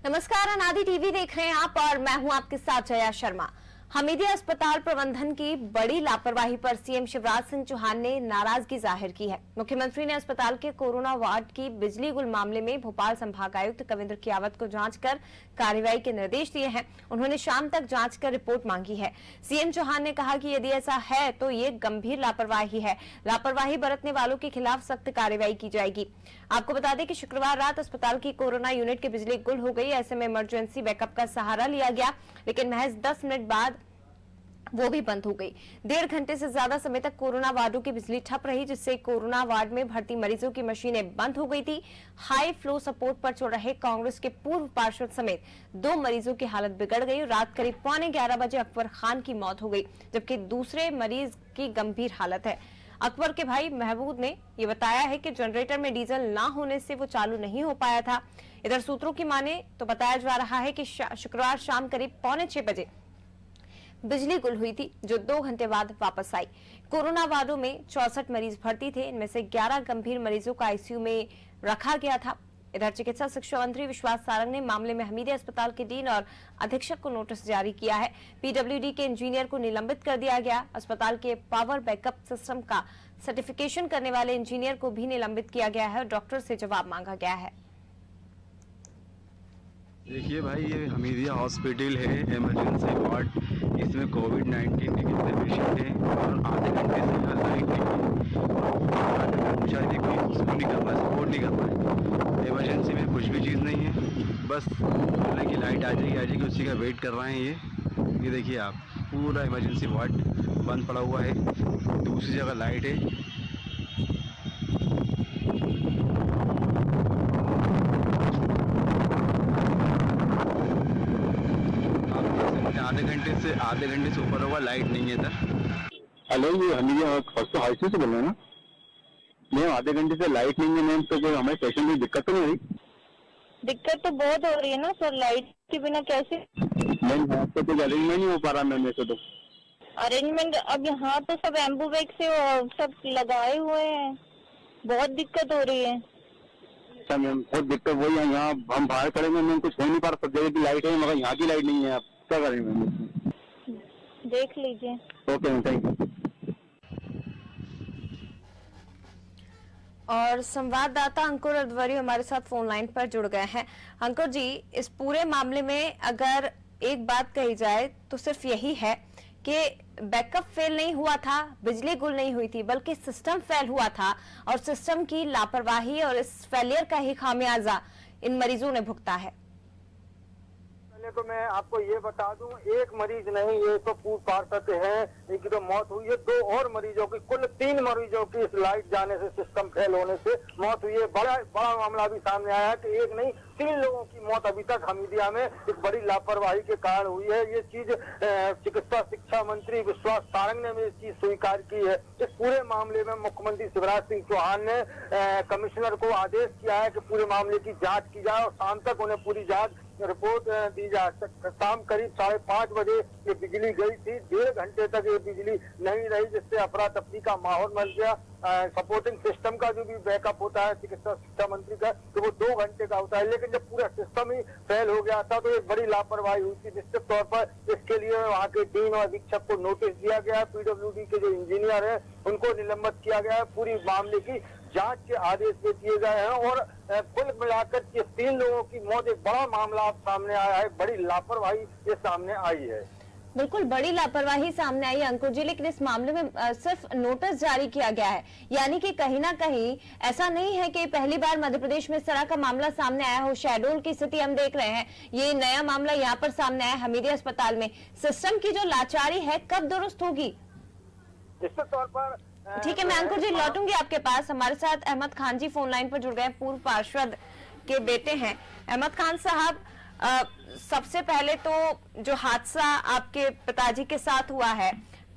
नमस्कार, अनादि टीवी देख रहे हैं आप और मैं हूं आपके साथ जया शर्मा। हमीदिया अस्पताल प्रबंधन की बड़ी लापरवाही पर सीएम शिवराज सिंह चौहान ने नाराजगी जाहिर की है। मुख्यमंत्री ने अस्पताल के कोरोना वार्ड की बिजली गुल मामले में भोपाल संभागायुक्त कविंद्र कियावत को जांच कर कार्रवाई के निर्देश दिए हैं। उन्होंने शाम तक जांच कर रिपोर्ट मांगी है। सीएम चौहान ने कहा कि यदि ऐसा है तो ये गंभीर लापरवाही है। लापरवाही बरतने वालों के खिलाफ सख्त कार्रवाई की जाएगी। आपको बता दें कि शुक्रवार रात अस्पताल की कोरोना यूनिट की बिजली गुल हो गई। ऐसे में इमरजेंसी बैकअप का सहारा लिया गया, लेकिन महज 10 मिनट बाद वो भी बंद हो गई। 1.5 घंटे से ज्यादा समय तक कोरोना वार्डों की बिजली ठप रही, जिससे कोरोना वार्ड में भर्ती मरीजों की मशीनें बंद हो गई थी। हाई फ्लो सपोर्ट पर चल रहे कांग्रेस के पूर्व पार्षद समेत 2 मरीजों की हालत बिगड़ गई। रात करीब 11:15 बजे अकबर खान की मौत हो गई, जबकि दूसरे मरीज की गंभीर हालत है। अकबर के भाई महबूब ने ये बताया है कि जनरेटर में डीजल ना होने से वो चालू नहीं हो पाया था। इधर सूत्रों की माने तो बताया जा रहा है कि शुक्रवार शाम करीब 5:45 बजे बिजली गुल हुई थी, जो 2 घंटे बाद वापस आई। कोरोना वार्डों में 64 मरीज भर्ती थे। इनमें से 11 गंभीर मरीजों को आईसीयू में रखा गया था। इधर चिकित्सा शिक्षा मंत्री विश्वास सारंग ने मामले में हमीदिया अस्पताल के डीन और अधीक्षक को नोटिस जारी किया है। पीडब्ल्यूडी के इंजीनियर को निलंबित कर दिया गया। अस्पताल के पावर बैकअप सिस्टम का सर्टिफिकेशन करने वाले इंजीनियर को भी निलंबित किया गया है और डॉक्टर से जवाब मांगा गया है। देखिए भाई, ये हमीदिया हॉस्पिटल है, इमरजेंसी वार्ड। इसमें कोविड-19 के कितने पेशेंट हैं और आधे घंटे से यहाँ लाइट नहीं है। कर्मचारी कोई उसको नहीं कर रहा है, सपोर्ट नहीं कर रहा है। इमरजेंसी में कुछ भी चीज़ नहीं है, बस बोलने की लाइट आ जाएगी उसी का वेट कर रहे हैं। ये देखिए आप, पूरा इमरजेंसी वार्ड बंद पड़ा हुआ है। दूसरी जगह लाइट है। आधे घंटे से ऊपर होगा, लाइट नहीं है इधर। हेलो, ये हमीदिया हॉस्पिटल से बोल रहे हैं ना? मैम, आधे घंटे से लाइट नहीं है मैम, तो कोई हमारे पेशेंट में दिक्कत तो नहीं रही? दिक्कत तो बहुत हो रही है ना सर, लाइट के बिना कैसे? मैम, यहाँ पे कुछ अरेंजमेंट नहीं हो पा रहा मैम ऐसे तो। अरेंजमेंट अब यहाँ तो सब एम्बुबैक से सब लगाए हुए हैं, बहुत दिक्कत हो रही है। अच्छा मैम, बहुत दिक्कत वही है। यहाँ हम बाहर खड़े हैं मैम, कुछ हो नहीं पा रहा। सब जगह की लाइट है मगर यहाँ की लाइट नहीं है। आप क्या करें मैम? देख लीजिए। Okay ma'am, thank you. और संवाददाता अंकुर अद्वारी हमारे साथ फोन लाइन पर जुड़ गए हैं। अंकुर जी, इस पूरे मामले में अगर एक बात कही जाए तो सिर्फ यही है कि बैकअप फेल नहीं हुआ था, बिजली गुल नहीं हुई थी, बल्कि सिस्टम फेल हुआ था और सिस्टम की लापरवाही और इस फेलियर का ही खामियाजा इन मरीजों ने भुगता है। तो मैं आपको ये बता दूं, एक मरीज नहीं, ये तो पूर्व पार्षद है, इनकी तो मौत हुई है। 2 और मरीजों की, कुल 3 मरीजों की इस लाइट जाने से, सिस्टम फेल होने से मौत हुई है। बड़ा मामला भी सामने आया है कि एक नहीं 3 लोगों की मौत अभी तक हमीदिया में इस बड़ी लापरवाही के कारण हुई है। ये चीज चिकित्सा शिक्षा मंत्री विश्वास सारंग ने भी इस चीज स्वीकार की है। इस पूरे मामले में मुख्यमंत्री शिवराज सिंह चौहान ने कमिश्नर को आदेश किया है कि पूरे मामले की जाँच की जाए और शाम तक उन्हें पूरी जाँच रिपोर्ट दी जा। शाम करीब 5:30 बजे ये बिजली गई थी। 1.5 घंटे तक ये बिजली नहीं रही, जिससे अफरा तफरी का माहौल मच गया। सपोर्टिंग सिस्टम का जो भी बैकअप होता है चिकित्सा शिक्षा मंत्री का, तो वो 2 घंटे का होता है, लेकिन जब पूरा सिस्टम ही फेल हो गया था तो एक बड़ी लापरवाही हुई थी। निश्चित तौर पर इसके लिए वहाँ के डीन और अधीक्षक को नोटिस दिया गया। पीडब्ल्यूडी के जो इंजीनियर है उनको निलंबित किया गया है। पूरी मामले की जांच के आदेश भी दिए गए हैं और कुल मिलाकर ये 3 लोगों की मौत, एक बड़ा मामला अब सामने आया है। बड़ी लापरवाही ये सामने आई है। बिल्कुल बड़ी लापरवाही सामने आई अंकुर जी, लेकिन इस मामले में सिर्फ नोटिस जारी किया गया है, यानी कि कहीं ना कहीं ऐसा नहीं है कि पहली बार मध्य प्रदेश में इस तरह का मामला सामने आया हो। शहडोल की स्थिति हम देख रहे हैं, ये नया मामला यहाँ पर सामने आया हमीदिया अस्पताल में। सिस्टम की जो लाचारी है कब दुरुस्त होगी? निश्चित तौर पर ठीक है, मैं अंकुर जी लौटूंगी आपके पास। हमारे साथ अहमद खान जी फोन लाइन पर जुड़ गए, पूर्व पार्षद के बेटे हैं। अहमद खान साहब, सबसे पहले तो जो हादसा आपके पिताजी के साथ हुआ है,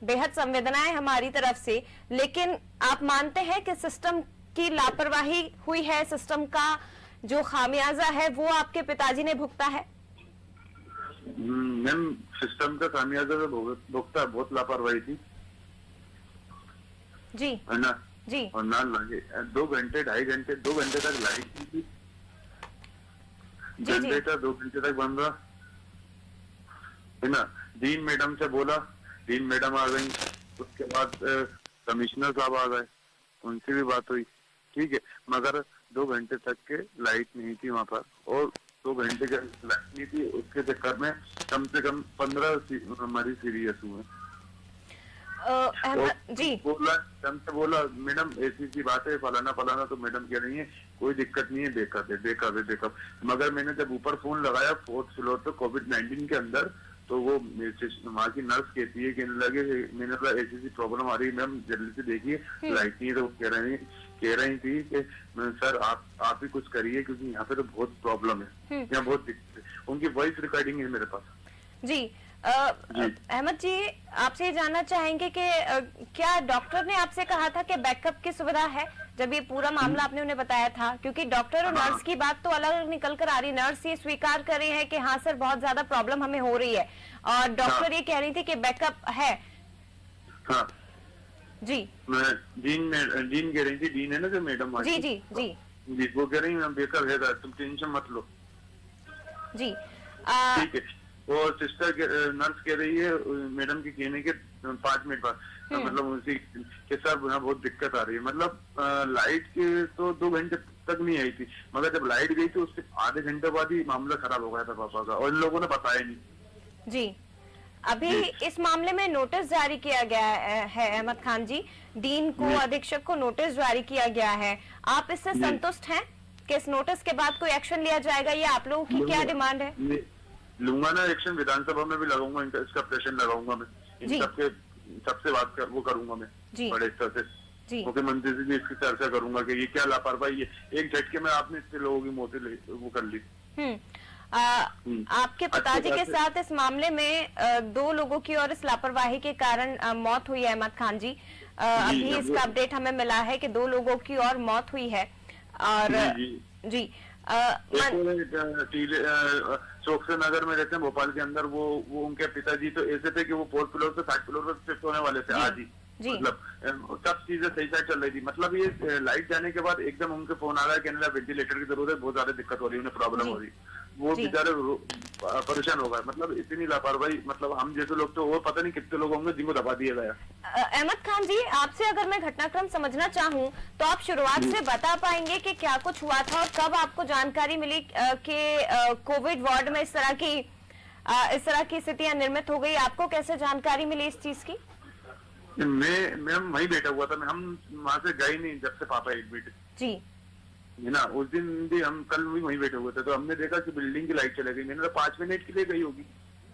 बेहद संवेदनाएं हमारी तरफ से, लेकिन आप मानते हैं कि सिस्टम की लापरवाही हुई है, सिस्टम का जो खामियाजा है वो आपके पिताजी ने भुगता है? मैम, सिस्टम का खामियाजा तो भुगता, बहुत लापरवाही थी जी, है ना जी। और ना लगे 2 घंटे 2.5 घंटे 2 घंटे तक लाइट थी। जी। जनरेटर 2 घंटे तक बंद रहा है ना। डीन मैडम से बोला, डीन मैडम आ गई, उसके बाद कमिश्नर साहब आ गए, उनसे भी बात हुई, ठीक है, मगर 2 घंटे तक के लाइट नहीं थी वहां पर, और 2 घंटे के लाइट नहीं थी, उसके चक्कर में कम से कम 15 मरीज सीरियस हुए। जी बोला मैडम ऐसी बात है फलाना फलाना, तो मैडम कह रही है कोई दिक्कत नहीं है, बेकअप। मगर मैंने जब ऊपर फोन लगाया 4th फ्लोर पे कोविड-19 के अंदर, तो वो वहाँ की नर्स कहती है, कहने लगे मैंने कहा ऐसी प्रॉब्लम आ रही है मैम, जल्दी से देखिए, लाइट नहीं है। तो कह रही थी कि सर आप ही कुछ करिए, क्योंकि यहाँ पे तो बहुत प्रॉब्लम है, यहाँ बहुत दिक्कत है। उनकी वॉइस रिकॉर्डिंग है मेरे पास। जी अहमद जी, आपसे जानना चाहेंगे कि क्या डॉक्टर ने आपसे कहा था कि बैकअप की सुविधा है जब ये पूरा मामला आपने उन्हें बताया था? क्योंकि डॉक्टर और नर्स की बात तो अलग निकल कर आ रही। नर्स ये स्वीकार कर रही है कि हाँ सर बहुत ज्यादा प्रॉब्लम हमें हो रही है, और डॉक्टर ये कह रही थी कि बैकअप है। हाँ जी डीन कह रही थी, डीन है ना जो मैडम, जी जी जी जी, वो कह रही है बेकअप है, तुम टेंशन मत लो। जी ठीक है। और सिस्टर नर्स कह रही है मैडम के कहने के 5 मिनट बाद, मतलब उनसे के सर बहुत दिक्कत आ रही है, मतलब लाइट के तो 2 घंटे तक नहीं आई थी, मगर जब लाइट गई तो उसके आधे घंटे बाद ही मामला खराब हो गया था पापा का, और इन लोगों ने बताया नहीं। जी अभी इस मामले में नोटिस जारी किया गया है अहमद खान जी, डीन को, अधीक्षक को नोटिस जारी किया गया है। आप इससे संतुष्ट हैं कि इस नोटिस के बाद कोई एक्शन लिया जाएगा, या आप लोगों की क्या डिमांड है? लूंगा ना एक्शन, विधानसभा में भी लगाऊंगा, इसका प्रेशर लगाऊंगा मैं, इन सबसे बात वो करूंगा मैं बड़े स्तर से, मुख्यमंत्री से भी इसकी चर्चा करूंगा कि ये क्या लापरवाही है, एक झटके में आपने इतने लोगों की मौतें वो कर ली। आपके पिताजी के साथ इस मामले में 2 लोगों की और इस लापरवाही के कारण मौत हुई है अहमद खान जी। अभी इसका अपडेट हमें मिला है कि 2 लोगों की और मौत हुई है। और जी चौकसे नगर में रहते हैं भोपाल के अंदर, वो उनके पिताजी तो ऐसे थे कि वो 4th फ्लोर से 3rd फ्लोर पर शिफ्ट होने वाले थे आज ही, मतलब सब चीजें सही साइड चल रही थी। मतलब ये लाइट जाने के बाद एकदम उनके फोन आ रहा है, कहने लगा वेंटिलेटर की जरूरत है, बहुत ज्यादा दिक्कत हो रही है, उन्हें प्रॉब्लम हो रही है, वो बेचारे परेशान हो गए। मतलब इतनी लापरवाही, मतलब हम जैसे लोग तो वो पता नहीं कितने लोग होंगे जिनको दबा दिया गया। अहमद खान जी, आपसे अगर मैं घटनाक्रम समझना चाहूँ तो आप शुरुआत से बता पाएंगे कि क्या कुछ हुआ था और कब आपको जानकारी मिली कि कोविड वार्ड में इस तरह की स्थितियां निर्मित हो गई? आपको कैसे जानकारी मिली इस चीज की? मैं वहीं बैठा हुआ था, हम वहां से गए नहीं जब से पापा एडमिट जी है ना। उस दिन भी हम कल भी वहीं बैठे हुए थे, तो हमने देखा कि बिल्डिंग की लाइट चले गई। मैंने 5 मिनट के लिए गई होगी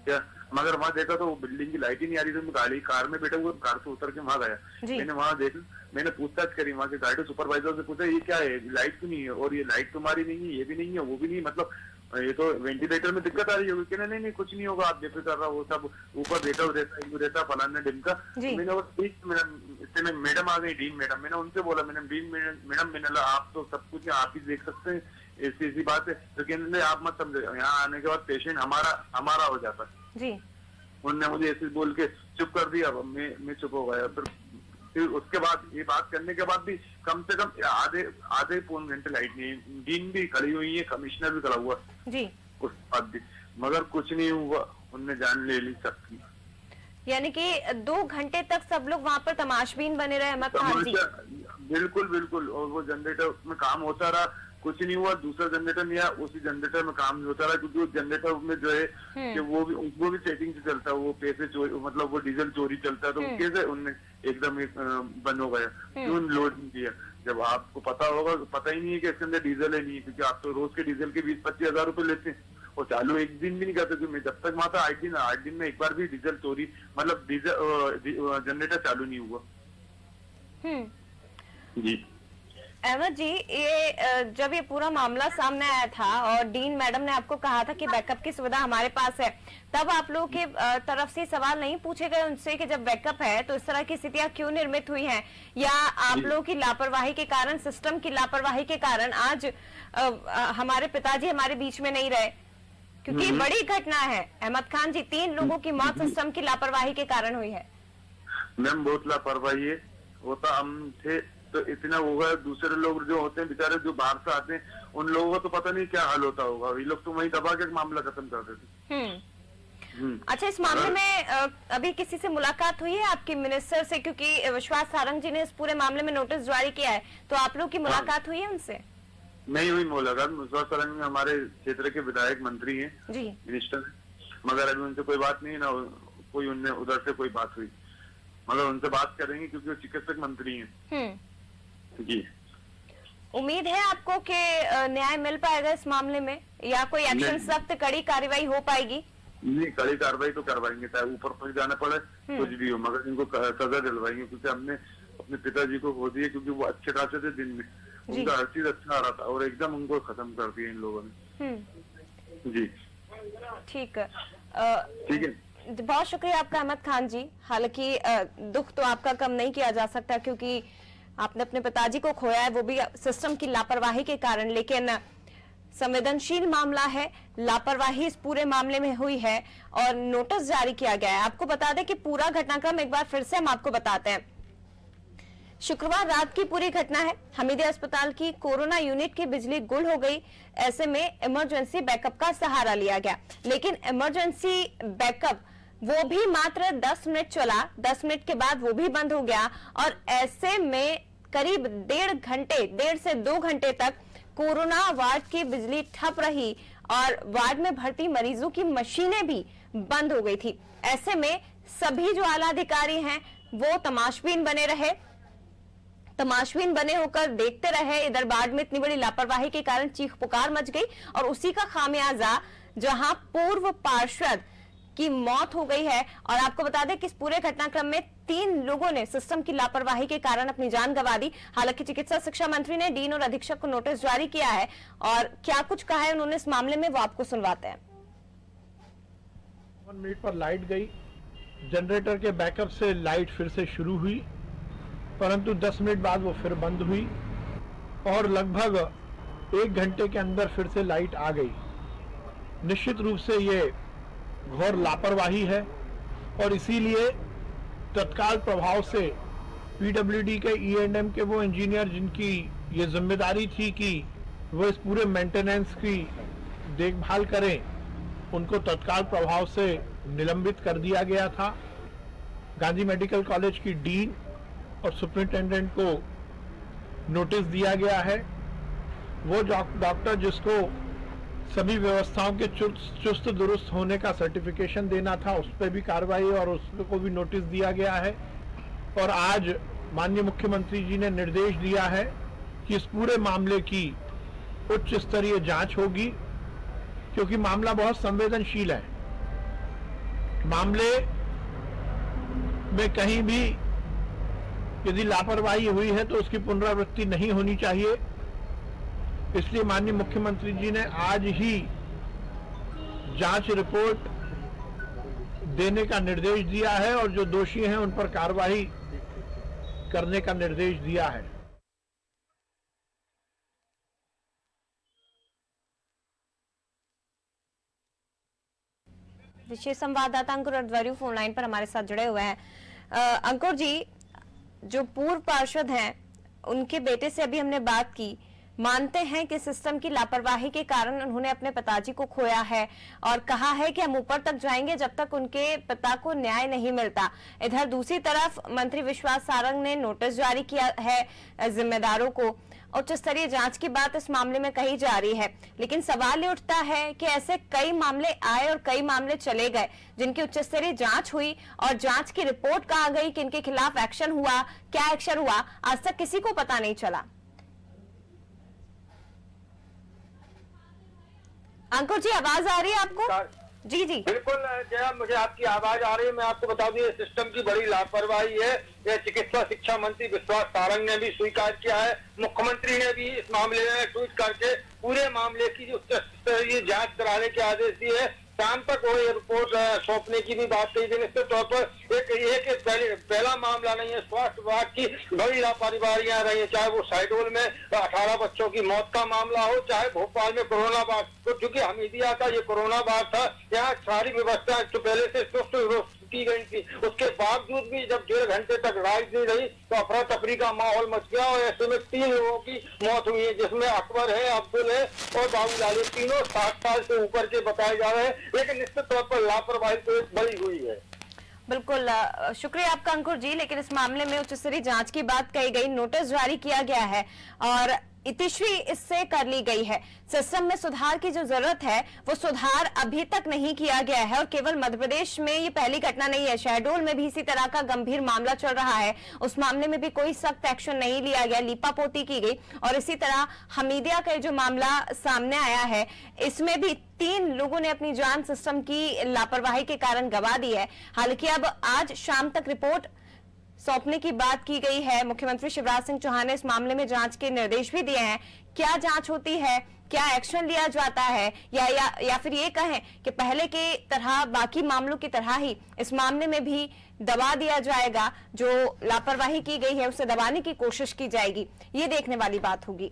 क्या, मगर वहां देखा तो बिल्डिंग की लाइट ही नहीं आ रही थी। मैं कार में बैठा हुआ, कार से उतर के वहां गया, मैंने वहां देखा, मैंने पूछताछ करी वहां के गाड़ी सुपरवाइजर से, पूछा ये क्या है, लाइट क्यों नहीं है, और ये लाइट तुम्हारी नहीं है, ये भी नहीं है, वो भी नहीं, मतलब ये तो वेंटिलेटर में दिक्कत आ रही होगी। कहना नहीं कुछ नहीं होगा, आप बेफिक्र रहा, वो सब ऊपर रहता फलाना दिन का। मैंने मैडम आ गई, डीन मैडम, मैंने उनसे बोला, मैंने डीन मैडम मैंने आप तो सब कुछ आप ही देख सकते हैं, ऐसी बात है, तो कहने आप मत समझे, यहाँ आने के बाद पेशेंट हमारा हो जाता है। उनने मुझे ऐसे बोल के चुप कर दिया, मैं चुप हो गया। फिर उसके बाद ये बात करने के बाद भी कम से कम आधे पौन घंटे लाइट नहीं है। डीन भी खड़ी हुई है, कमिश्नर भी खड़ा हुआ जी, उस बाद भी, मगर कुछ नहीं हुआ, उनने जान ले ली सबकी। यानी कि 2 घंटे तक सब लोग वहाँ पर तमाशबीन बने रहे अहमद खान जी? बिल्कुल। और वो जनरेटर में काम होता रहा, कुछ नहीं हुआ, दूसरा जनरेटर नहीं आया, उसी जनरेटर में काम होता रहा, क्योंकि उस जनरेटर में जो है कि वो भी सेटिंग से चलता है, वो पैसे चोरी, मतलब वो डीजल चोरी चलता है, तो कैसे उनने एकदम बंद हो गया, क्यों लोड नहीं किया? जब आपको पता होगा, पता ही नहीं है कि इसके अंदर डीजल है, नहीं, क्योंकि आप तो रोज के डीजल के 20-25 हजार रुपए लेते हैं, और चालू एक दिन भी नहीं करते। क्योंकि मैं जब तक वहां था 8 दिन में एक बार भी डीजल चोरी, मतलब डीजल जनरेटर चालू नहीं हुआ। जी अहमद जी, ये जब ये पूरा मामला सामने आया था और डीन मैडम ने आपको कहा था कि बैकअप की सुविधा हमारे पास है, तब आप लोगों के तरफ से सवाल नहीं पूछे गए उनसे कि जब बैकअप है तो इस तरह की स्थितियां क्यों निर्मित हुई हैं, या आप लोगों की लापरवाही के कारण, सिस्टम की लापरवाही के कारण आज हमारे पिताजी हमारे बीच में नहीं रहे? क्योंकि बड़ी घटना है अहमद खान जी, 3 लोगों की मौत सिस्टम की लापरवाही के कारण हुई है। मैम बहुत लापरवाही है, वो तो हम थे तो इतना होगा, दूसरे लोग जो होते हैं बेचारे जो बाहर से आते हैं उन लोगों को तो पता नहीं क्या हाल होता होगा, ये लोग तो वहीं दबा के मामला खत्म कर देते। अच्छा, इस मामले में अभी किसी से मुलाकात हुई है आपकी मिनिस्टर से, क्योंकि विश्वास सारंग जी ने इस पूरे मामले में नोटिस जारी किया है, तो आप लोग की मुलाकात हुई है उनसे? नहीं हुई मुलाकात। विश्वास सारंग हमारे क्षेत्र के विधायक मंत्री हैं जी, मिनिस्टर, मगर अभी उनसे कोई बात नहीं, ना कोई उनने उधर से कोई बात हुई, मगर उनसे बात करेंगे क्योंकि वो चिकित्सक मंत्री हैं जी। उम्मीद है आपको कि न्याय मिल पाएगा इस मामले में, या कोई एक्शन सख्त कड़ी कार्रवाई हो पाएगी? नहीं, कड़ी कार्रवाई तो करवाएंगे, चाहे ऊपर तक जाना पड़े कुछ भी हो, मगर इनको सजा दिलवाएंगे, क्योंकि हमने अपने पिताजी को खो दिए, क्योंकि वो अच्छे खासे थे दिन में, उनका हर चीज अच्छा आ रहा था और एकदम उनको खत्म कर दिया इन लोगों ने जी। ठीक है, बहुत शुक्रिया आपका अहमद खान जी। हालांकि दुख तो आपका कम नहीं किया जा सकता, क्योंकि आपने अपने पिताजी को खोया है, वो भी सिस्टम की लापरवाही के कारण, लेकिन संवेदनशील मामला है, लापरवाही इस पूरे मामले में हुई है और नोटिस जारी किया गया है। आपको बता दें कि पूरा घटनाक्रम एक बार फिर से हम आपको बताते हैं। शुक्रवार रात की पूरी घटना है। हमीदिया अस्पताल की कोरोना यूनिट की बिजली गुल हो गई। ऐसे में इमरजेंसी बैकअप का सहारा लिया गया, लेकिन इमरजेंसी बैकअप वो भी मात्र 10 मिनट चला, 10 मिनट के बाद वो भी बंद हो गया और ऐसे में करीब 1.5 से 2 घंटे तक कोरोना वार्ड की बिजली ठप रही और वार्ड में भर्ती मरीजों की मशीनें भी बंद हो गई थी। ऐसे में सभी जो आला अधिकारी हैं वो तमाशबीन बने होकर देखते रहे। इधर वार्ड में इतनी बड़ी लापरवाही के कारण चीख पुकार मच गई और उसी का खामियाजा जहां पूर्व पार्षद की मौत हो गई है। और आपको बता दें कि इस पूरे घटनाक्रम में 3 लोगों ने सिस्टम की लापरवाही के कारण अपनी जान गंवा दी। हालांकि चिकित्सा शिक्षा मंत्री ने डीन और अधीक्षक को नोटिस जारी किया है और क्या कुछ कहा है उन्होंने इस मामले में, वो आपको सुनवाते हैं। 1 मिनट पर लाइट गई, जनरेटर के बैकअप से लाइट फिर से शुरू हुई, परंतु 10 मिनट बाद वो फिर बंद हुई और लगभग 1 घंटे के अंदर फिर से लाइट आ गई। निश्चित रूप से ये घोर लापरवाही है और इसीलिए तत्काल प्रभाव से पीडब्ल्यूडी के E&M के वो इंजीनियर जिनकी ये जिम्मेदारी थी कि वो इस पूरे मेंटेनेंस की देखभाल करें, उनको तत्काल प्रभाव से निलंबित कर दिया गया था। गांधी मेडिकल कॉलेज की डीन और सुपरिटेंडेंट को नोटिस दिया गया है। वो डॉक्टर जिसको सभी व्यवस्थाओं के चुस्त दुरुस्त होने का सर्टिफिकेशन देना था, उस पर भी कार्रवाई और उसको भी नोटिस दिया गया है। और आज माननीय मुख्यमंत्री जी ने निर्देश दिया है कि इस पूरे मामले की उच्च स्तरीय जांच होगी, क्योंकि मामला बहुत संवेदनशील है। मामले में कहीं भी यदि लापरवाही हुई है तो उसकी पुनरावृत्ति नहीं होनी चाहिए। इसलिए माननीय मुख्यमंत्री जी ने आज ही जांच रिपोर्ट देने का निर्देश दिया है और जो दोषी हैं उन पर कार्रवाई करने का निर्देश दिया है। विशेष संवाददाता अंकुर अडवाणी फोन लाइन पर हमारे साथ जुड़े हुए हैं। अंकुर जी, जो पूर्व पार्षद हैं उनके बेटे से अभी हमने बात की, मानते हैं कि सिस्टम की लापरवाही के कारण उन्होंने अपने पिताजी को खोया है और कहा है कि हम ऊपर तक जाएंगे जब तक उनके पिता को न्याय नहीं मिलता। इधर दूसरी तरफ मंत्री विश्वास सारंग ने नोटिस जारी किया है जिम्मेदारों को। उच्च स्तरीय जांच की बात इस मामले में कही जा रही है, लेकिन सवाल ये उठता है कि ऐसे कई मामले आए और कई मामले चले गए जिनकी उच्च स्तरीय जांच हुई और जांच की रिपोर्ट कहा गई कि इनके खिलाफ एक्शन हुआ, क्या एक्शन हुआ आज तक किसी को पता नहीं चला। अंकुर जी, आवाज आ रही है आपको? जी जी बिल्कुल जया, मुझे आपकी आवाज आ रही है। मैं आपको बता दूं, ये सिस्टम की बड़ी लापरवाही है। ये चिकित्सा शिक्षा मंत्री विश्वास सारंग ने भी स्वीकार किया है, मुख्यमंत्री ने भी इस मामले में ट्वीट करके पूरे मामले की उच्चस्तरीय जांच कराने के आदेश दिए है। शाम तक वो ये रिपोर्ट सौंपने की भी बात कही थी। निश्चित तौर पर एक पहला मामला नहीं है। स्वास्थ्य विभाग की बड़ी लापरवाहियां रही है, चाहे वो शहडोल में 18 बच्चों की मौत का मामला हो, चाहे भोपाल में कोरोना वार्ड, तो चूंकि हमीदिया का ये कोरोना वार्ड था, यहाँ सारी व्यवस्था तो पहले से की गई थी, उसके बावजूद भी जब 1.5 घंटे तक लाइट नहीं रही तो अफरा तफरी का माहौल मच गया और ऐसे में 3 लोगों की मौत हुई है, जिसमें अकबर है, अब्दुल है और बाबूलाल है। तीनों 60 साल से ऊपर के बताए जा रहे हैं, लेकिन निश्चित तौर पर लापरवाही तो बड़ी हुई है। बिल्कुल, शुक्रिया आपका अंकुर जी। लेकिन इस मामले में उच्च स्तरीय जांच की बात कही गई, नोटिस जारी किया गया है और इतिश्री इससे कर ली गई है। सिस्टम में सुधार की जो जरूरत है वो सुधार अभी तक नहीं किया गया है और केवल मध्य प्रदेश में ये पहली घटना नहीं है, शहडोल में भी इसी तरह का गंभीर मामला चल रहा है। उस मामले में भी कोई सख्त एक्शन नहीं लिया गया, लीपापोती की गई। और इसी तरह हमीदिया का जो मामला सामने आया है, इसमें भी 3 लोगों ने अपनी जान सिस्टम की लापरवाही के कारण गंवा दी है। हालांकि अब आज शाम तक रिपोर्ट सौंपने की बात की गई है। मुख्यमंत्री शिवराज सिंह चौहान ने इस मामले में जांच के निर्देश भी दिए हैं। क्या जांच होती है, क्या एक्शन लिया जाता है, या फिर ये कहें कि पहले के तरह बाकी मामलों की तरह ही इस मामले में भी दबा दिया जाएगा, जो लापरवाही की गई है उसे दबाने की कोशिश की जाएगी, ये देखने वाली बात होगी।